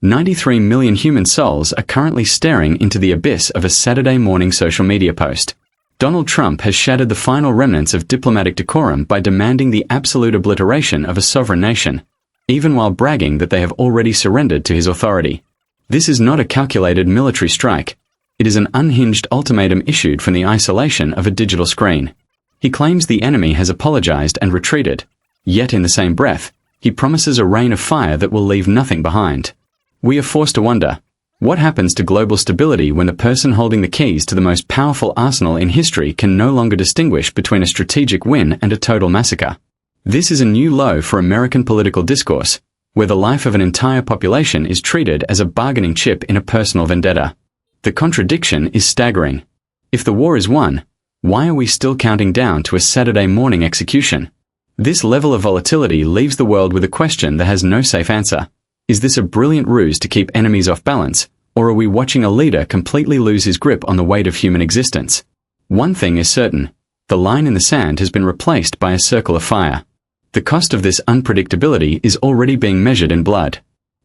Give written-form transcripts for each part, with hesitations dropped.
93 million human souls are currently staring into the abyss of a Saturday morning social media post. Donald Trump has shattered the final remnants of diplomatic decorum by demanding the absolute obliteration of a sovereign nation, even while bragging that they have already surrendered to his authority. This is not a calculated military strike. It is an unhinged ultimatum issued from the isolation of a digital screen. He claims the enemy has apologized and retreated, yet in the same breath, he promises a rain of fire that will leave nothing behind. We are forced to wonder, what happens to global stability when the person holding the keys to the most powerful arsenal in history can no longer distinguish between a strategic win and a total massacre? This is a new low for American political discourse, where the life of an entire population is treated as a bargaining chip in a personal vendetta. The contradiction is staggering. If the war is won, why are we still counting down to a Saturday morning execution? This level of volatility leaves the world with a question that has no safe answer. Is this a brilliant ruse to keep enemies off balance, or are we watching a leader completely lose his grip on the weight of human existence? One thing is certain, the line in the sand has been replaced by a circle of fire. The cost of this unpredictability is already being measured in blood.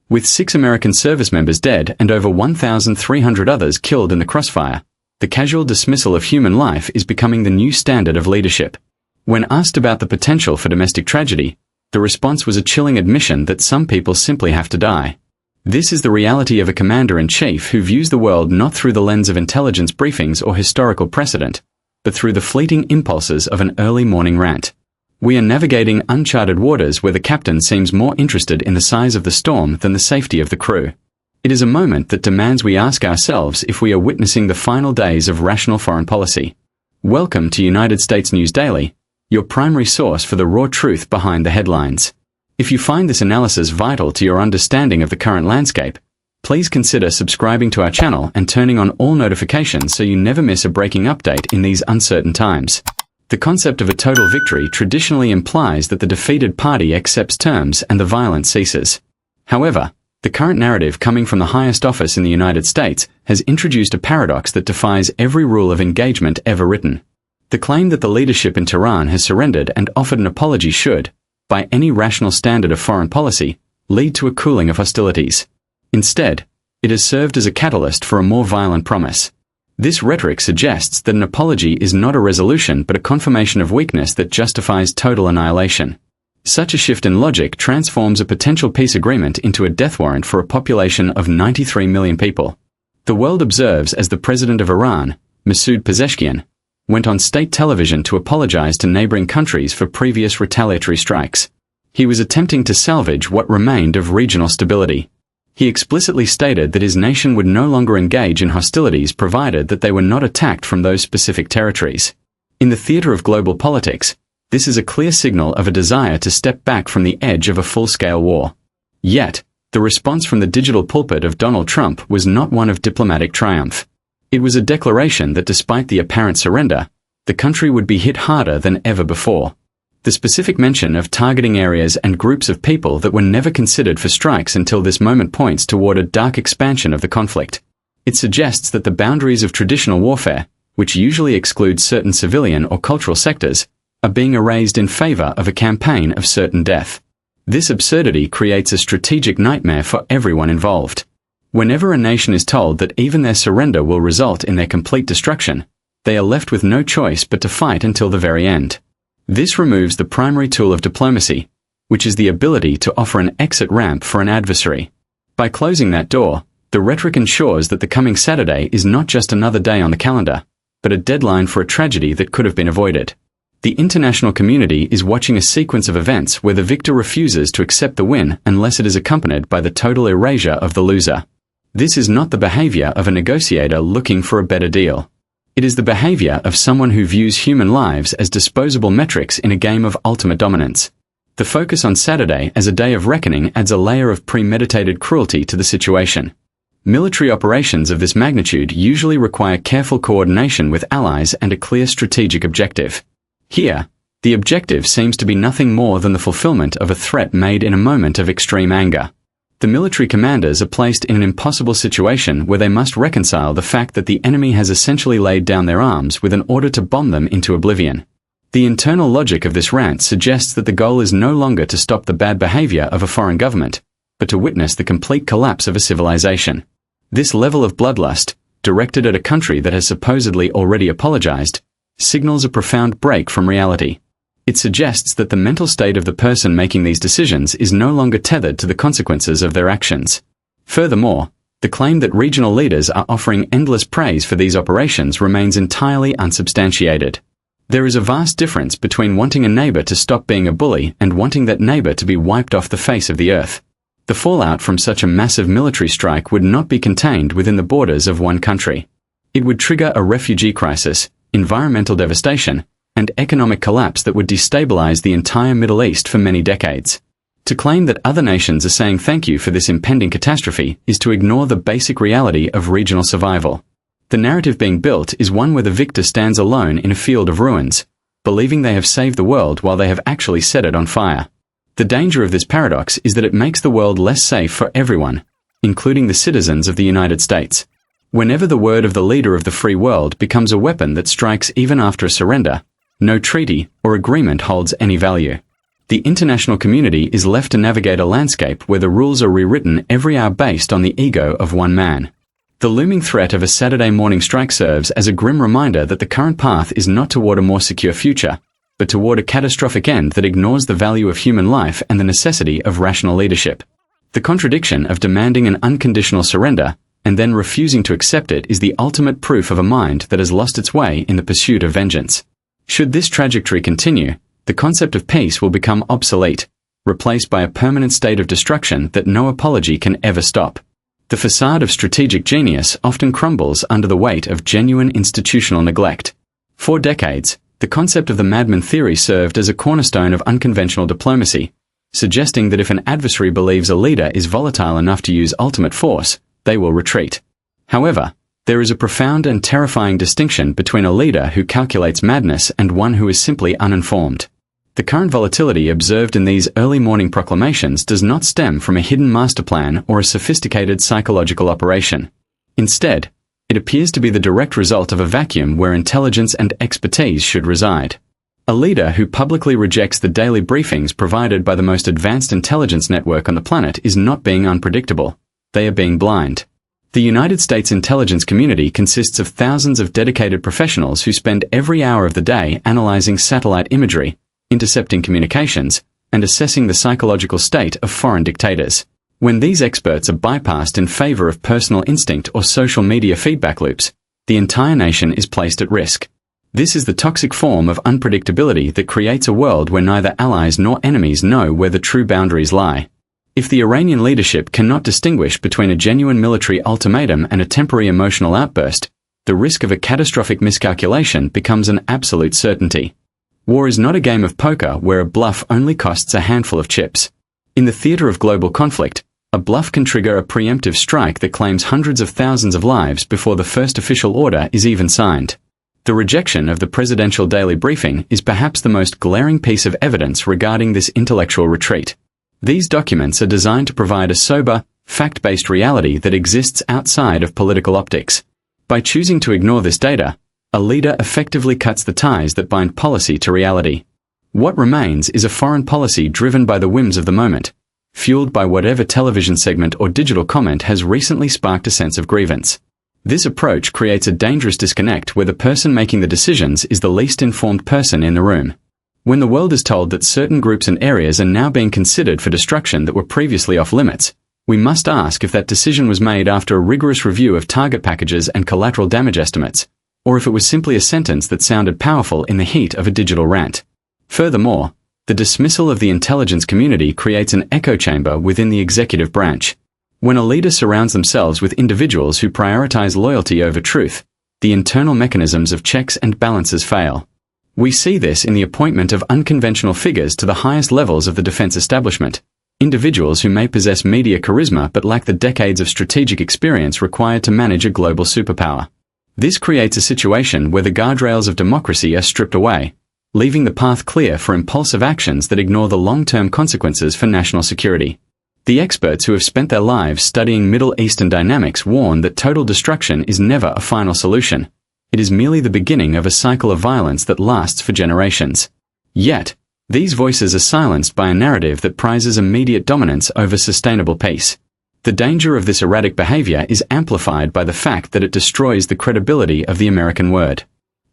With 6 American service members dead and over 1,300 others killed in the crossfire, the casual dismissal of human life is becoming the new standard of leadership. When asked about the potential for domestic tragedy, the response was a chilling admission that some people simply have to die. This is the reality of a commander-in-chief who views the world not through the lens of intelligence briefings or historical precedent, but through the fleeting impulses of an early morning rant. We are navigating uncharted waters where the captain seems more interested in the size of the storm than the safety of the crew. It is a moment that demands we ask ourselves if we are witnessing the final days of rational foreign policy. Welcome to United States News Daily, your primary source for the raw truth behind the headlines. If you find this analysis vital to your understanding of the current landscape, please consider subscribing to our channel and turning on all notifications so you never miss a breaking update in these uncertain times. The concept of a total victory traditionally implies that the defeated party accepts terms and the violence ceases. However, the current narrative coming from the highest office in the United States has introduced a paradox that defies every rule of engagement ever written. The claim that the leadership in Tehran has surrendered and offered an apology should, by any rational standard of foreign policy, lead to a cooling of hostilities. Instead, it has served as a catalyst for a more violent promise. This rhetoric suggests that an apology is not a resolution but a confirmation of weakness that justifies total annihilation. Such a shift in logic transforms a potential peace agreement into a death warrant for a population of 93 million people. The world observes as the president of Iran, Masoud Pezeshkian, went on state television to apologize to neighboring countries for previous retaliatory strikes. He was attempting to salvage what remained of regional stability. He explicitly stated that his nation would no longer engage in hostilities provided that they were not attacked from those specific territories. In the theater of global politics, this is a clear signal of a desire to step back from the edge of a full-scale war. Yet, the response from the digital pulpit of Donald Trump was not one of diplomatic triumph. It was a declaration that despite the apparent surrender, the country would be hit harder than ever before. The specific mention of targeting areas and groups of people that were never considered for strikes until this moment points toward a dark expansion of the conflict. It suggests that the boundaries of traditional warfare, which usually exclude certain civilian or cultural sectors, are being erased in favor of a campaign of certain death. This absurdity creates a strategic nightmare for everyone involved. Whenever a nation is told that even their surrender will result in their complete destruction, they are left with no choice but to fight until the very end. This removes the primary tool of diplomacy, which is the ability to offer an exit ramp for an adversary. By closing that door, the rhetoric ensures that the coming Saturday is not just another day on the calendar, but a deadline for a tragedy that could have been avoided. The international community is watching a sequence of events where the victor refuses to accept the win unless it is accompanied by the total erasure of the loser. This is not the behavior of a negotiator looking for a better deal. It is the behavior of someone who views human lives as disposable metrics in a game of ultimate dominance. The focus on Saturday as a day of reckoning adds a layer of premeditated cruelty to the situation. Military operations of this magnitude usually require careful coordination with allies and a clear strategic objective. Here, the objective seems to be nothing more than the fulfillment of a threat made in a moment of extreme anger. The military commanders are placed in an impossible situation where they must reconcile the fact that the enemy has essentially laid down their arms with an order to bomb them into oblivion. The internal logic of this rant suggests that the goal is no longer to stop the bad behavior of a foreign government, but to witness the complete collapse of a civilization. This level of bloodlust, directed at a country that has supposedly already apologized, signals a profound break from reality. It suggests that the mental state of the person making these decisions is no longer tethered to the consequences of their actions. Furthermore, the claim that regional leaders are offering endless praise for these operations remains entirely unsubstantiated. There is a vast difference between wanting a neighbor to stop being a bully and wanting that neighbor to be wiped off the face of the earth. The fallout from such a massive military strike would not be contained within the borders of one country. It would trigger a refugee crisis, environmental devastation, and economic collapse that would destabilize the entire Middle East for many decades. To claim that other nations are saying thank you for this impending catastrophe is to ignore the basic reality of regional survival. The narrative being built is one where the victor stands alone in a field of ruins, believing they have saved the world while they have actually set it on fire. The danger of this paradox is that it makes the world less safe for everyone, including the citizens of the United States. Whenever the word of the leader of the free world becomes a weapon that strikes even after a surrender, no treaty or agreement holds any value. The international community is left to navigate a landscape where the rules are rewritten every hour based on the ego of one man. The looming threat of a Saturday morning strike serves as a grim reminder that the current path is not toward a more secure future, but toward a catastrophic end that ignores the value of human life and the necessity of rational leadership. The contradiction of demanding an unconditional surrender and then refusing to accept it is the ultimate proof of a mind that has lost its way in the pursuit of vengeance. Should this trajectory continue, the concept of peace will become obsolete, replaced by a permanent state of destruction that no apology can ever stop. The facade of strategic genius often crumbles under the weight of genuine institutional neglect. For decades, the concept of the madman theory served as a cornerstone of unconventional diplomacy, suggesting that if an adversary believes a leader is volatile enough to use ultimate force, they will retreat. However, there is a profound and terrifying distinction between a leader who calculates madness and one who is simply uninformed. The current volatility observed in these early morning proclamations does not stem from a hidden master plan or a sophisticated psychological operation. Instead, it appears to be the direct result of a vacuum where intelligence and expertise should reside. A leader who publicly rejects the daily briefings provided by the most advanced intelligence network on the planet is not being unpredictable. They are being blind. The United States intelligence community consists of thousands of dedicated professionals who spend every hour of the day analyzing satellite imagery, intercepting communications, and assessing the psychological state of foreign dictators. When these experts are bypassed in favor of personal instinct or social media feedback loops, the entire nation is placed at risk. This is the toxic form of unpredictability that creates a world where neither allies nor enemies know where the true boundaries lie. If the Iranian leadership cannot distinguish between a genuine military ultimatum and a temporary emotional outburst, the risk of a catastrophic miscalculation becomes an absolute certainty. War is not a game of poker where a bluff only costs a handful of chips. In the theater of global conflict, a bluff can trigger a preemptive strike that claims hundreds of thousands of lives before the first official order is even signed. The rejection of the presidential daily briefing is perhaps the most glaring piece of evidence regarding this intellectual retreat. These documents are designed to provide a sober, fact-based reality that exists outside of political optics. By choosing to ignore this data, a leader effectively cuts the ties that bind policy to reality. What remains is a foreign policy driven by the whims of the moment, fueled by whatever television segment or digital comment has recently sparked a sense of grievance. This approach creates a dangerous disconnect where the person making the decisions is the least informed person in the room. When the world is told that certain groups and areas are now being considered for destruction that were previously off limits, we must ask if that decision was made after a rigorous review of target packages and collateral damage estimates, or if it was simply a sentence that sounded powerful in the heat of a digital rant. Furthermore, the dismissal of the intelligence community creates an echo chamber within the executive branch. When a leader surrounds themselves with individuals who prioritize loyalty over truth, the internal mechanisms of checks and balances fail. We see this in the appointment of unconventional figures to the highest levels of the defense establishment, individuals who may possess media charisma but lack the decades of strategic experience required to manage a global superpower. This creates a situation where the guardrails of democracy are stripped away, leaving the path clear for impulsive actions that ignore the long-term consequences for national security. The experts who have spent their lives studying Middle Eastern dynamics warn that total destruction is never a final solution. It is merely the beginning of a cycle of violence that lasts for generations. Yet, These voices are silenced by a narrative that prizes immediate dominance over sustainable peace. The danger of this erratic behavior is amplified by the fact that it destroys the credibility of the American word.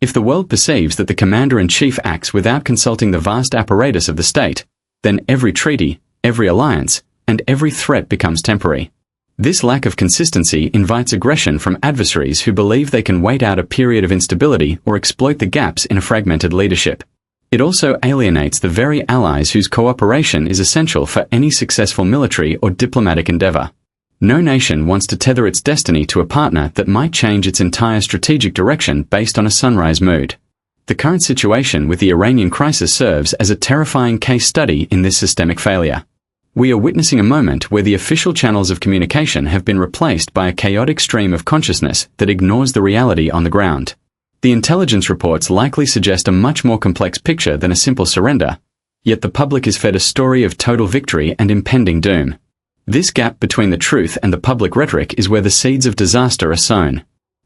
If the world perceives that the commander-in-chief acts without consulting the vast apparatus of the state, then every treaty, every alliance, and every threat becomes temporary. This lack of consistency invites aggression from adversaries who believe they can wait out a period of instability or exploit the gaps in a fragmented leadership. It also alienates the very allies whose cooperation is essential for any successful military or diplomatic endeavor. No nation wants to tether its destiny to a partner that might change its entire strategic direction based on a sunrise mood. The current situation with the Iranian crisis serves as a terrifying case study in this systemic failure. We are witnessing a moment where the official channels of communication have been replaced by a chaotic stream of consciousness that ignores the reality on the ground. The intelligence reports likely suggest a much more complex picture than a simple surrender, yet the public is fed a story of total victory and impending doom. This gap between the truth and the public rhetoric is where the seeds of disaster are sown.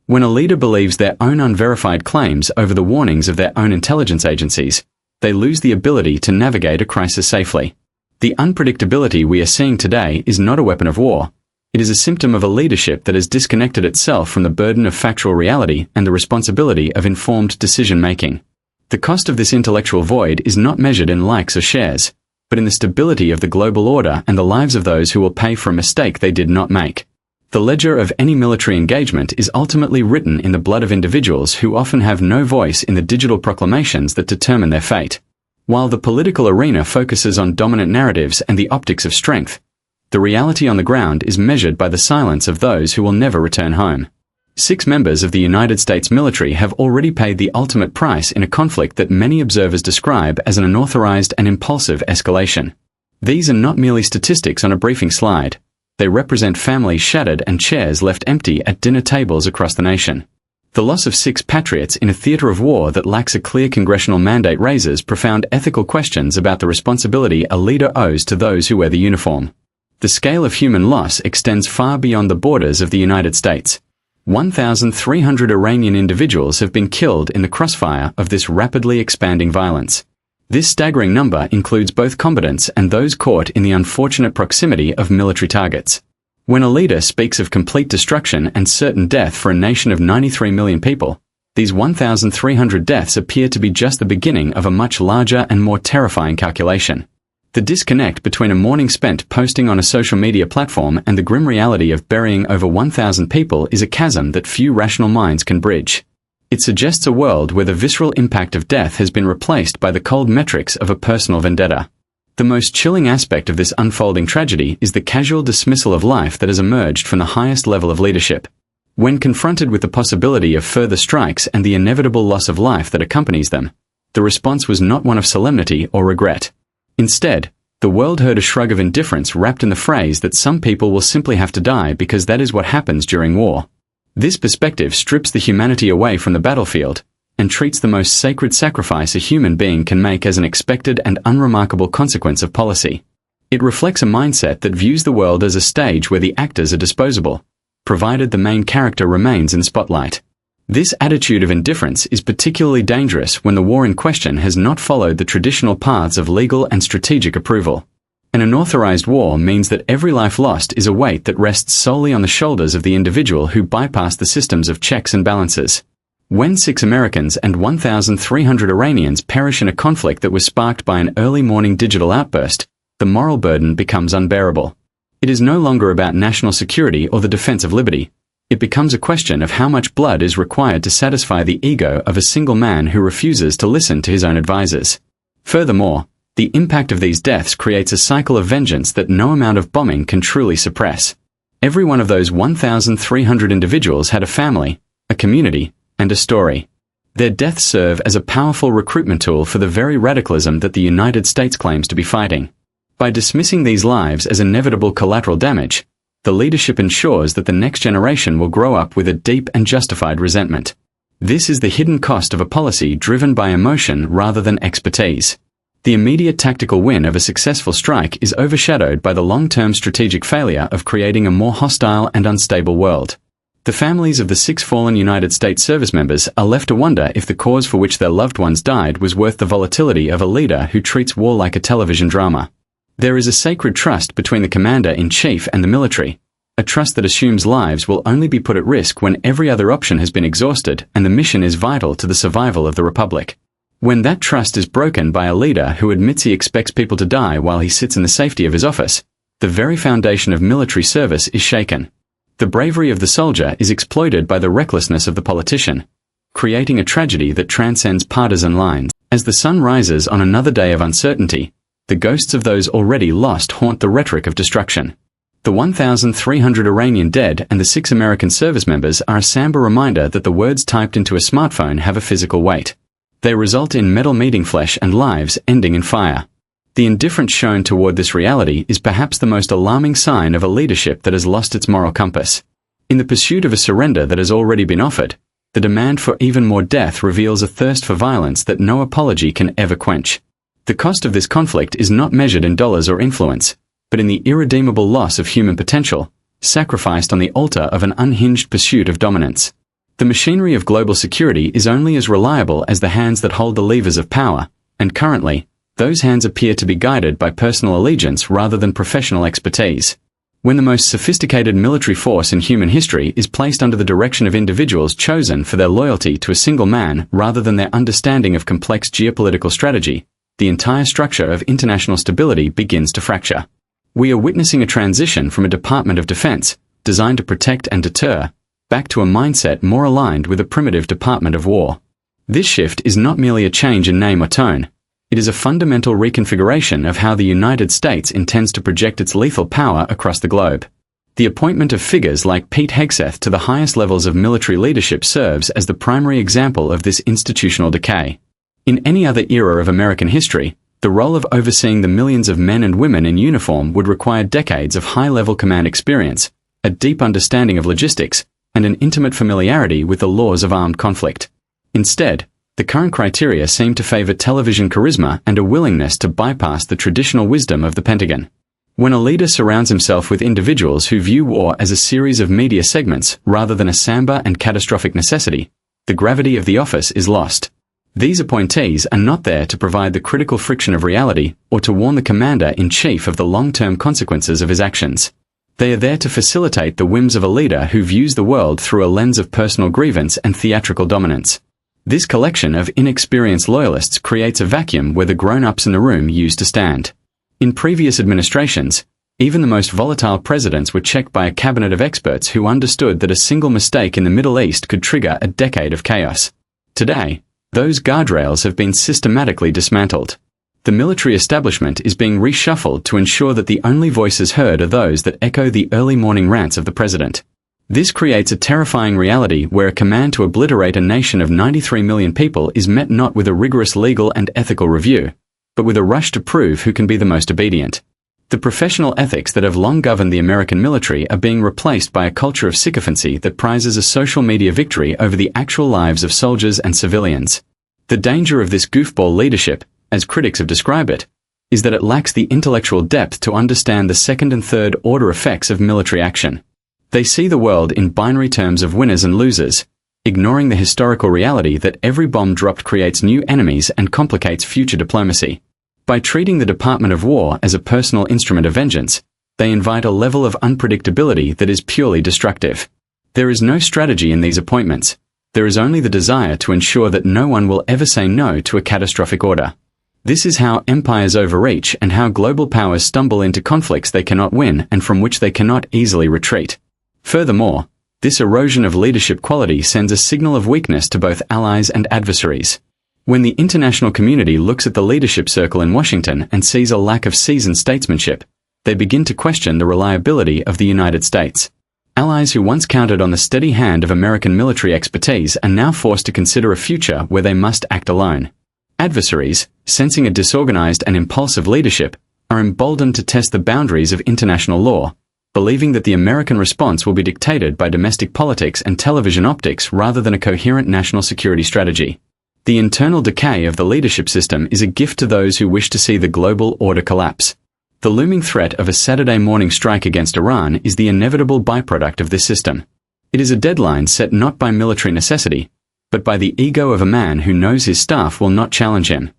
When a leader believes their own unverified claims over the warnings of their own intelligence agencies, they lose the ability to navigate a crisis safely. The unpredictability we are seeing today is not a weapon of war. It is a symptom of a leadership that has disconnected itself from the burden of factual reality and the responsibility of informed decision-making. The cost of this intellectual void is not measured in likes or shares, but in the stability of the global order and the lives of those who will pay for a mistake they did not make. The ledger of any military engagement is ultimately written in the blood of individuals who often have no voice in the digital proclamations that determine their fate. While the political arena focuses on dominant narratives and the optics of strength, the reality on the ground is measured by the silence of those who will never return home. 6 members of the United States military have already paid the ultimate price in a conflict that many observers describe as an unauthorized and impulsive escalation. These are not merely statistics on a briefing slide. They represent families shattered and chairs left empty at dinner tables across the nation. The loss of 6 patriots in a theater of war that lacks a clear congressional mandate raises profound ethical questions about the responsibility a leader owes to those who wear the uniform. The scale of human loss extends far beyond the borders of the United States. 1,300 Iranian individuals have been killed in the crossfire of this rapidly expanding violence. This staggering number includes both combatants and those caught in the unfortunate proximity of military targets. When a leader speaks of complete destruction and certain death for a nation of 93 million people, these 1,300 deaths appear to be just the beginning of a much larger and more terrifying calculation. The disconnect between a morning spent posting on a social media platform and the grim reality of burying over 1,000 people is a chasm that few rational minds can bridge. It suggests a world where the visceral impact of death has been replaced by the cold metrics of a personal vendetta. The most chilling aspect of this unfolding tragedy is the casual dismissal of life that has emerged from the highest level of leadership. When confronted with the possibility of further strikes and the inevitable loss of life that accompanies them, the response was not one of solemnity or regret. Instead, the world heard a shrug of indifference wrapped in the phrase that some people will simply have to die because that is what happens during war. This perspective strips the humanity away from the battlefield and treats the most sacred sacrifice a human being can make as an expected and unremarkable consequence of policy. It reflects a mindset that views the world as a stage where the actors are disposable, provided the main character remains in the spotlight. This attitude of indifference is particularly dangerous when the war in question has not followed the traditional paths of legal and strategic approval. An unauthorized war means that every life lost is a weight that rests solely on the shoulders of the individual who bypassed the systems of checks and balances. When 6 Americans and 1,300 Iranians perish in a conflict that was sparked by an early morning digital outburst, the moral burden becomes unbearable. It is no longer about national security or the defense of liberty. It becomes a question of how much blood is required to satisfy the ego of a single man who refuses to listen to his own advisors. Furthermore, the impact of these deaths creates a cycle of vengeance that no amount of bombing can truly suppress. Every one of those 1,300 individuals had a family, a community, and a story. Their deaths serve as a powerful recruitment tool for the very radicalism that the United States claims to be fighting. By dismissing these lives as inevitable collateral damage, the leadership ensures that the next generation will grow up with a deep and justified resentment. This is the hidden cost of a policy driven by emotion rather than expertise. The immediate tactical win of a successful strike is overshadowed by the long-term strategic failure of creating a more hostile and unstable world. The families of the 6 fallen United States service members are left to wonder if the cause for which their loved ones died was worth the volatility of a leader who treats war like a television drama. There is a sacred trust between the commander-in-chief and the military, a trust that assumes lives will only be put at risk when every other option has been exhausted and the mission is vital to the survival of the Republic. When that trust is broken by a leader who admits he expects people to die while he sits in the safety of his office, the very foundation of military service is shaken. The bravery of the soldier is exploited by the recklessness of the politician, creating a tragedy that transcends partisan lines. As the sun rises on another day of uncertainty, the ghosts of those already lost haunt the rhetoric of destruction. The 1,300 Iranian dead and the 6 American service members are a somber reminder that the words typed into a smartphone have a physical weight. They result in metal meeting flesh and lives ending in fire. The indifference shown toward this reality is perhaps the most alarming sign of a leadership that has lost its moral compass. In the pursuit of a surrender that has already been offered, the demand for even more death reveals a thirst for violence that no apology can ever quench. The cost of this conflict is not measured in dollars or influence, but in the irredeemable loss of human potential, sacrificed on the altar of an unhinged pursuit of dominance. The machinery of global security is only as reliable as the hands that hold the levers of power, and currently, those hands appear to be guided by personal allegiance rather than professional expertise. When the most sophisticated military force in human history is placed under the direction of individuals chosen for their loyalty to a single man rather than their understanding of complex geopolitical strategy, the entire structure of international stability begins to fracture. We are witnessing a transition from a Department of Defense, designed to protect and deter, back to a mindset more aligned with a primitive Department of War. This shift is not merely a change in name or tone. It is a fundamental reconfiguration of how the United States intends to project its lethal power across the globe. The appointment of figures like Pete Hegseth to the highest levels of military leadership serves as the primary example of this institutional decay. In any other era of American history, the role of overseeing the millions of men and women in uniform would require decades of high-level command experience, a deep understanding of logistics, and an intimate familiarity with the laws of armed conflict. Instead, the current criteria seem to favor television charisma and a willingness to bypass the traditional wisdom of the Pentagon. When a leader surrounds himself with individuals who view war as a series of media segments rather than a somber and catastrophic necessity, the gravity of the office is lost. These appointees are not there to provide the critical friction of reality or to warn the commander-in-chief of the long-term consequences of his actions. They are there to facilitate the whims of a leader who views the world through a lens of personal grievance and theatrical dominance. This collection of inexperienced loyalists creates a vacuum where the grown-ups in the room used to stand. In previous administrations, even the most volatile presidents were checked by a cabinet of experts who understood that a single mistake in the Middle East could trigger a decade of chaos. Today, those guardrails have been systematically dismantled. The military establishment is being reshuffled to ensure that the only voices heard are those that echo the early morning rants of the president. This creates a terrifying reality where a command to obliterate a nation of 93 million people is met not with a rigorous legal and ethical review, but with a rush to prove who can be the most obedient. The professional ethics that have long governed the American military are being replaced by a culture of sycophancy that prizes a social media victory over the actual lives of soldiers and civilians. The danger of this goofball leadership, as critics have described it, is that it lacks the intellectual depth to understand the second and third order effects of military action. They see the world in binary terms of winners and losers, ignoring the historical reality that every bomb dropped creates new enemies and complicates future diplomacy. By treating the Department of War as a personal instrument of vengeance, they invite a level of unpredictability that is purely destructive. There is no strategy in these appointments. There is only the desire to ensure that no one will ever say no to a catastrophic order. This is how empires overreach and how global powers stumble into conflicts they cannot win and from which they cannot easily retreat. Furthermore, this erosion of leadership quality sends a signal of weakness to both allies and adversaries. When the international community looks at the leadership circle in Washington and sees a lack of seasoned statesmanship, they begin to question the reliability of the United States. Allies who once counted on the steady hand of American military expertise are now forced to consider a future where they must act alone. Adversaries, sensing a disorganized and impulsive leadership, are emboldened to test the boundaries of international law, believing that the American response will be dictated by domestic politics and television optics rather than a coherent national security strategy. The internal decay of the leadership system is a gift to those who wish to see the global order collapse. The looming threat of a Saturday morning strike against Iran is the inevitable byproduct of this system. It is a deadline set not by military necessity, but by the ego of a man who knows his staff will not challenge him.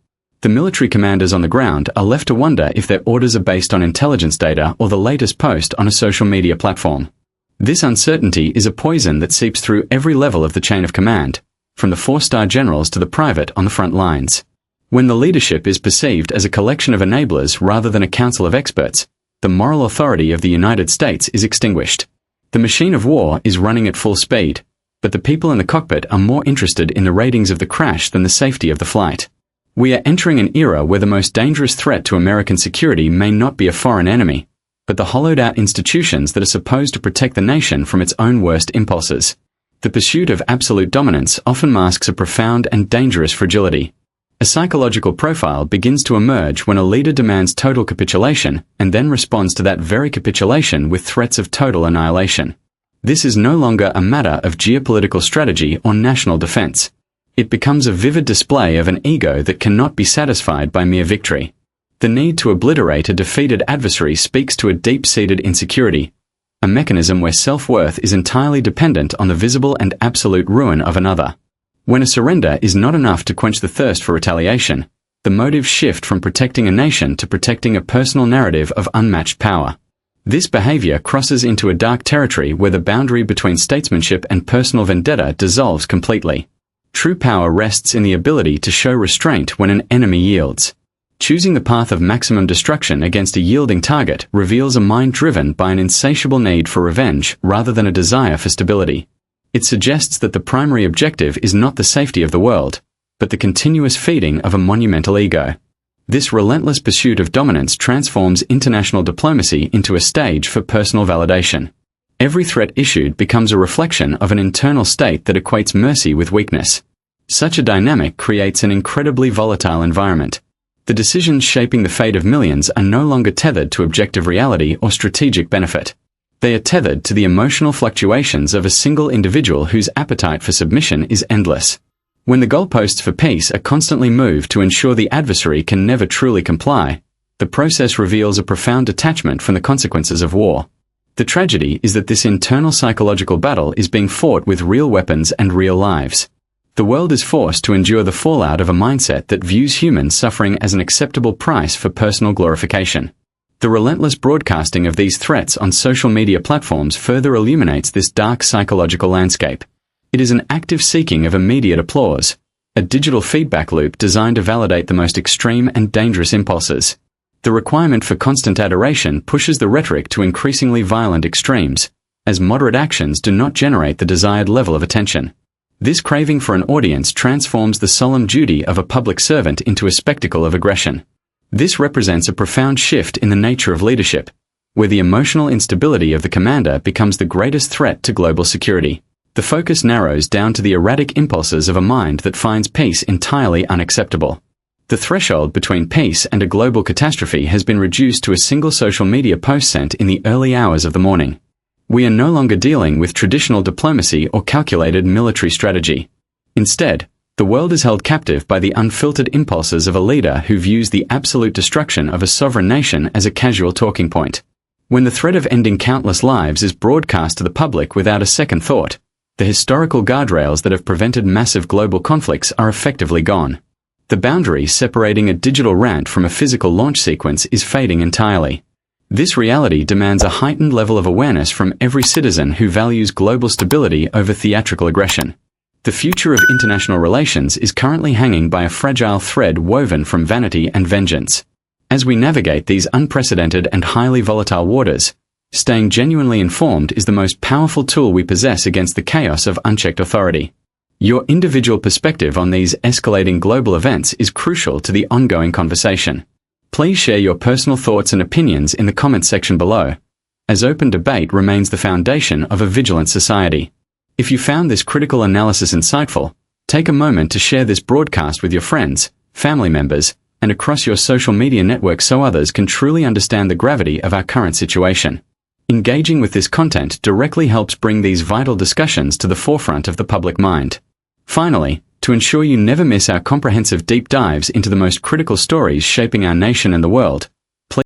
The military commanders on the ground are left to wonder if their orders are based on intelligence data or the latest post on a social media platform. This uncertainty is a poison that seeps through every level of the chain of command, from the 4-star generals to the private on the front lines. When the leadership is perceived as a collection of enablers rather than a council of experts, the moral authority of the United States is extinguished. The machine of war is running at full speed, but the people in the cockpit are more interested in the ratings of the crash than the safety of the flight. We are entering an era where the most dangerous threat to American security may not be a foreign enemy, but the hollowed-out institutions that are supposed to protect the nation from its own worst impulses. The pursuit of absolute dominance often masks a profound and dangerous fragility. A psychological profile begins to emerge when a leader demands total capitulation and then responds to that very capitulation with threats of total annihilation. This is no longer a matter of geopolitical strategy or national defense. It becomes a vivid display of an ego that cannot be satisfied by mere victory. The need to obliterate a defeated adversary speaks to a deep-seated insecurity, a mechanism where self-worth is entirely dependent on the visible and absolute ruin of another. When a surrender is not enough to quench the thirst for retaliation, the motives shift from protecting a nation to protecting a personal narrative of unmatched power. This behavior crosses into a dark territory where the boundary between statesmanship and personal vendetta dissolves completely. True power rests in the ability to show restraint when an enemy yields. Choosing the path of maximum destruction against a yielding target reveals a mind driven by an insatiable need for revenge rather than a desire for stability. It suggests that the primary objective is not the safety of the world, but the continuous feeding of a monumental ego. This relentless pursuit of dominance transforms international diplomacy into a stage for personal validation. Every threat issued becomes a reflection of an internal state that equates mercy with weakness. Such a dynamic creates an incredibly volatile environment. The decisions shaping the fate of millions are no longer tethered to objective reality or strategic benefit. They are tethered to the emotional fluctuations of a single individual whose appetite for submission is endless. When the goalposts for peace are constantly moved to ensure the adversary can never truly comply, the process reveals a profound detachment from the consequences of war. The tragedy is that this internal psychological battle is being fought with real weapons and real lives. The world is forced to endure the fallout of a mindset that views human suffering as an acceptable price for personal glorification. The relentless broadcasting of these threats on social media platforms further illuminates this dark psychological landscape. It is an active seeking of immediate applause, a digital feedback loop designed to validate the most extreme and dangerous impulses. The requirement for constant adoration pushes the rhetoric to increasingly violent extremes, as moderate actions do not generate the desired level of attention. This craving for an audience transforms the solemn duty of a public servant into a spectacle of aggression. This represents a profound shift in the nature of leadership, where the emotional instability of the commander becomes the greatest threat to global security. The focus narrows down to the erratic impulses of a mind that finds peace entirely unacceptable. The threshold between peace and a global catastrophe has been reduced to a single social media post sent in the early hours of the morning. We are no longer dealing with traditional diplomacy or calculated military strategy. Instead, the world is held captive by the unfiltered impulses of a leader who views the absolute destruction of a sovereign nation as a casual talking point. When the threat of ending countless lives is broadcast to the public without a second thought, the historical guardrails that have prevented massive global conflicts are effectively gone. The boundary separating a digital rant from a physical launch sequence is fading entirely. This reality demands a heightened level of awareness from every citizen who values global stability over theatrical aggression. The future of international relations is currently hanging by a fragile thread woven from vanity and vengeance. As we navigate these unprecedented and highly volatile waters, staying genuinely informed is the most powerful tool we possess against the chaos of unchecked authority. Your individual perspective on these escalating global events is crucial to the ongoing conversation. Please share your personal thoughts and opinions in the comments section below, as open debate remains the foundation of a vigilant society. If you found this critical analysis insightful, take a moment to share this broadcast with your friends, family members, and across your social media network so others can truly understand the gravity of our current situation. Engaging with this content directly helps bring these vital discussions to the forefront of the public mind. Finally, to ensure you never miss our comprehensive deep dives into the most critical stories shaping our nation and the world,